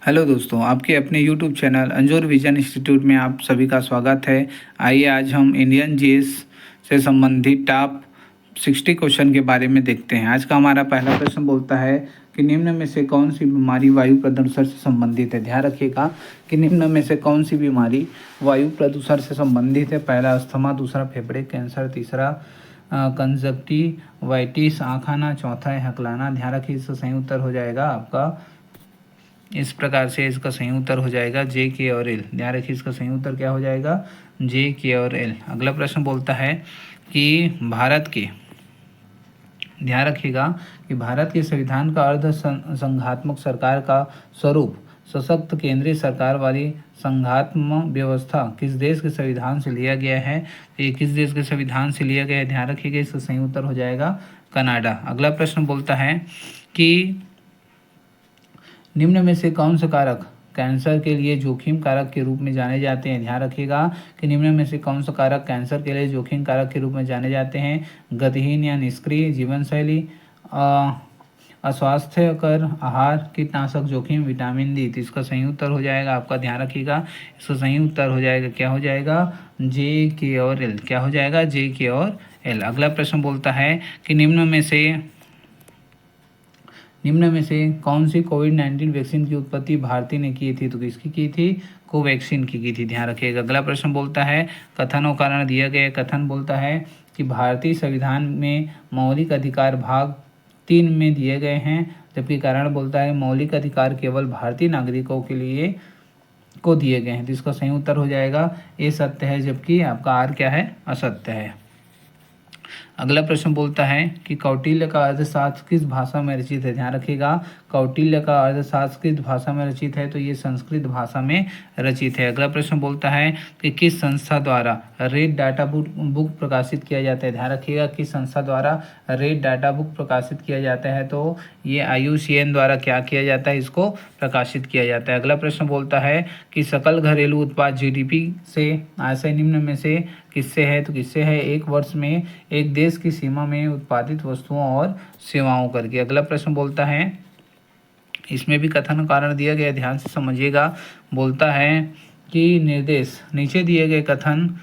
Hello दोस्तों, आपके अपने यूट्यूब चैनल अंजोर विजन इंस्टीट्यूट में आप सभी का स्वागत है। आइए आज हम इंडियन जीएस से संबंधित टॉप 60 क्वेश्चन के बारे में देखते हैं। आज का हमारा पहला प्रश्न बोलता है कि निम्न में से कौन सी बीमारी वायु प्रदूषण से संबंधित है। ध्यान रखिएगा कि निम्न में से कौन सी बीमारी वायु प्रदूषण से संबंधित है। पहला अस्थमा, दूसरा फेफड़े कैंसर, तीसरा कंजक्टिवाइटिस आँख आना, चौथा है हकलाना। ध्यान रखिए इसका सही उत्तर हो जाएगा आपका इस प्रकार से। इसका सही उत्तर हो जाएगा जे, के और एल। ध्यान रखिए इसका सही उत्तर क्या हो जाएगा, जे, के और एल। अगला प्रश्न बोलता है कि भारत के, ध्यान रखिएगा कि भारत के संविधान का अर्ध संघात्मक सरकार का स्वरूप सशक्त केंद्रीय सरकार वाली संघात्मक व्यवस्था किस देश के संविधान से लिया गया है। तो ये किस देश के संविधान से लिया गया है, ध्यान रखिएगा इसका सही उत्तर हो जाएगा कनाडा। अगला प्रश्न बोलता है कि निम्न में से कौन से कारक कैंसर के लिए जोखिम कारक के रूप में जाने जाते हैं। ध्यान रखिएगा कि निम्न में से कौन सा कारक कैंसर के लिए जोखिम कारक के रूप में जाने जाते हैं। गतिहीन या निष्क्रिय जीवन शैली, अस्वास्थ्यकर आहार, कीटनाशक जोखिम, विटामिन डी। तो इसका सही उत्तर हो जाएगा आपका, ध्यान रखिएगा इसका सही उत्तर हो जाएगा क्या हो जाएगा, जे, के और एल। क्या हो जाएगा, जे, के और एल। अगला प्रश्न बोलता है कि निम्न में से कौन सी कोविड-19 वैक्सीन की उत्पत्ति भारतीय ने की थी। तो किसकी की थी, कोवैक्सीन की थी। ध्यान रखिएगा। अगला प्रश्न बोलता है कथन और कारण दिया गया। कथन बोलता है कि भारतीय संविधान में मौलिक अधिकार भाग 3 में दिए गए हैं, जबकि कारण बोलता है मौलिक अधिकार केवल भारतीय नागरिकों के लिए को दिए गए हैं। तो इसका सही उत्तर हो जाएगा ए सत्य है, जबकि आपका आर क्या है, असत्य है। अगला प्रश्न बोलता है कि कौटिल्य का अर्थशास्त्र किस भाषा में रचित है। ध्यान रखिएगा कौटिल्य का अर्थशास्त्र किस भाषा में रचित है, तो ये संस्कृत भाषा में रचित है। अगला प्रश्न बोलता है कि किस संस्था द्वारा रेड डाटा बुक प्रकाशित किया जाता है। ध्यान रखिएगा किस संस्था द्वारा रेड डाटा बुक प्रकाशित किया जाता है, तो ये IUCN द्वारा क्या किया जाता है, इसको प्रकाशित किया जाता है। अगला प्रश्न बोलता है कि सकल घरेलू उत्पाद GDP से आशय निम्न में से किससे है। तो किससे है, एक वर्ष में एक देश की सीमा में उत्पादित वस्तुओं और सेवाओं करके। अगला प्रश्न बोलता है, इसमें भी कथन कारण दिया गया, ध्यान से समझिएगा। बोलता है कि निर्देश नीचे दिए गए कथन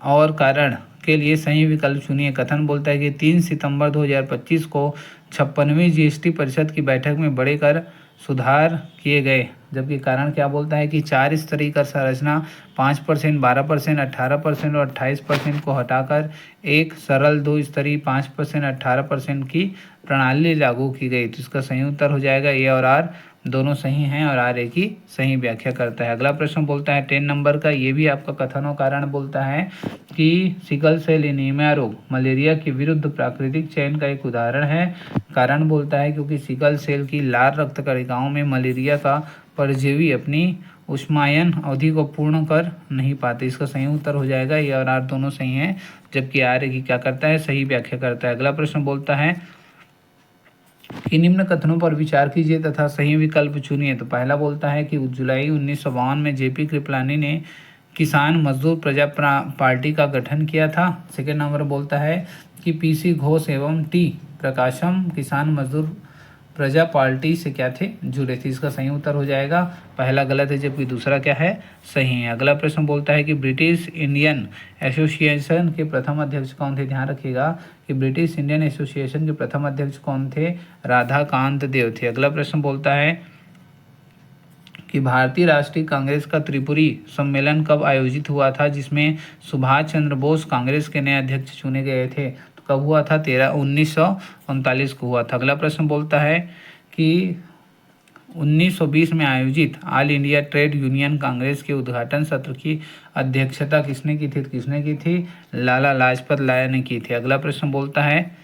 और कारण के लिए सही विकल्प चुनिए। कथन बोलता है कि 3 सितंबर 2025 को 56वीं GST परिषद की बैठक में बड़े कर सुधार किए गए, जबकि कारण क्या बोलता है कि 4 स्तरीय कर संरचना 5%, 12%, 18% और 28% को हटाकर एक सरल 2 स्तरीय 5%, 18% की प्रणाली लागू की गई। तो इसका सही उत्तर हो जाएगा ए और आर दोनों सही हैं और आर ए की सही व्याख्या करता है। अगला प्रश्न बोलता है 10 नंबर का, ये भी आपका कथन और कारण बोलता है कि सिकल सेल एनीमिया रोग मलेरिया के विरुद्ध प्राकृतिक चयन का एक उदाहरण है। कारण बोलता है क्योंकि सिकल सेल की लाल रक्त कणिकाओं में मलेरिया का परजीवी अपनी उष्मायन अवधि को पूर्ण कर नहीं पाते। इसका सही उत्तर हो जाएगा ए और आर दोनों सही हैं, जबकि आर ए की क्या करता है, सही व्याख्या करता है। अगला प्रश्न बोलता है कि निम्न कथनों पर विचार कीजिए तथा सही विकल्प चुनिए। तो पहला बोलता है कि जुलाई 1952 में JP कृपलानी ने किसान मजदूर प्रजा पार्टी का गठन किया था। सेकेंड नंबर बोलता है कि PC घोष एवं T प्रकाशम किसान मजदूर प्रजा पार्टी से क्या थे, जुड़े थे। इसका सही उत्तर हो जाएगा पहला गलत है, जबकि दूसरा क्या है, सही है। अगला प्रश्न बोलता है कि ब्रिटिश इंडियन एसोसिएशन के प्रथम अध्यक्ष कौन थे। ध्यान रखिएगा कि ब्रिटिश इंडियन एसोसिएशन के प्रथम अध्यक्ष कौन थे, राधाकांत देव थे। अगला प्रश्न बोलता है कि भारतीय राष्ट्रीय कांग्रेस का त्रिपुरी सम्मेलन कब आयोजित हुआ था, जिसमें सुभाष चंद्र बोस कांग्रेस के नए अध्यक्ष चुने गए थे। तो कब हुआ था, 1939 को हुआ था। अगला प्रश्न बोलता है कि 1920 में आयोजित all India trade union Congress के उद्घाटन सत्र की अध्यक्षता किसने की थी। किसने की थी, लाला लाजपत राय ने की थी। अगला प्रश्न बोलता है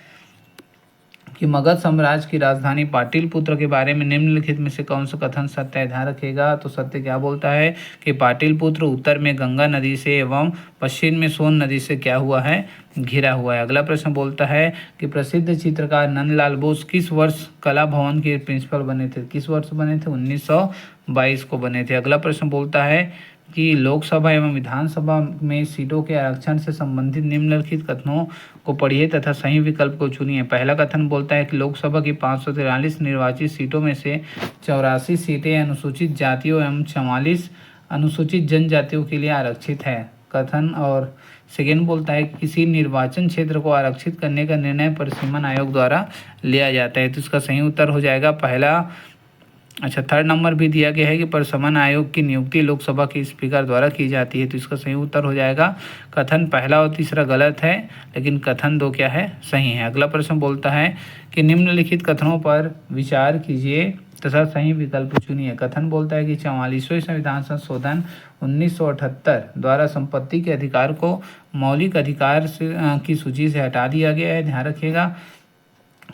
कि मगध साम्राज्य की राजधानी पाटलिपुत्र के बारे में निम्नलिखित में से कौन सा कथन सत्य है। ध्यान रखिएगा तो सत्य क्या बोलता है कि पाटलिपुत्र उत्तर में गंगा नदी से एवं पश्चिम में सोन नदी से क्या हुआ है, घिरा हुआ है। अगला प्रश्न बोलता है कि प्रसिद्ध चित्रकार नंदलाल बोस किस वर्ष कला भवन के प्रिंसिपल बने थे। किस वर्ष बने थे, 1922 को बने थे। अगला प्रश्न बोलता है कि लोकसभा एवं विधानसभा में सीटों के आरक्षण से संबंधित निम्नलिखित कथनों को पढ़िए तथा सही विकल्प को चुनिए। पहला कथन बोलता है कि लोकसभा की 543 निर्वाचित सीटों में से 84 सीटें अनुसूचित जातियों एवं 44 अनुसूचित जनजातियों के लिए आरक्षित है कथन। और सेकेंड बोलता है कि किसी निर्वाचन क्षेत्र को आरक्षित करने का निर्णय परिसीमन आयोग द्वारा लिया जाता है। तो इसका सही उत्तर हो जाएगा पहला। थर्ड नंबर भी दिया गया है कि परिसीमन आयोग की नियुक्ति लोकसभा के स्पीकर द्वारा की जाती है। तो इसका सही उत्तर हो जाएगा कथन पहला और तीसरा गलत है, लेकिन कथन दो क्या है, सही है। अगला प्रश्न बोलता है कि निम्नलिखित कथनों पर विचार कीजिए तथा सही विकल्प चुनिए। कथन बोलता है कि 44वें संविधान संशोधन 1978 द्वारा संपत्ति के अधिकार को मौलिक अधिकार से की सूची से हटा दिया गया है, ध्यान रखिएगा।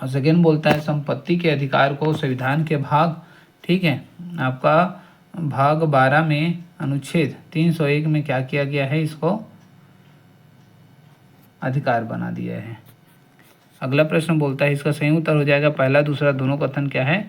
और सेकेंड बोलता है संपत्ति के अधिकार को संविधान के भाग, ठीक है, आपका भाग 12 में अनुच्छेद 301 में क्या किया गया है, इसको अधिकार बना दिया है। अगला प्रश्न बोलता है इसका सही उत्तर हो जाएगा पहला दूसरा दोनों कथन क्या है,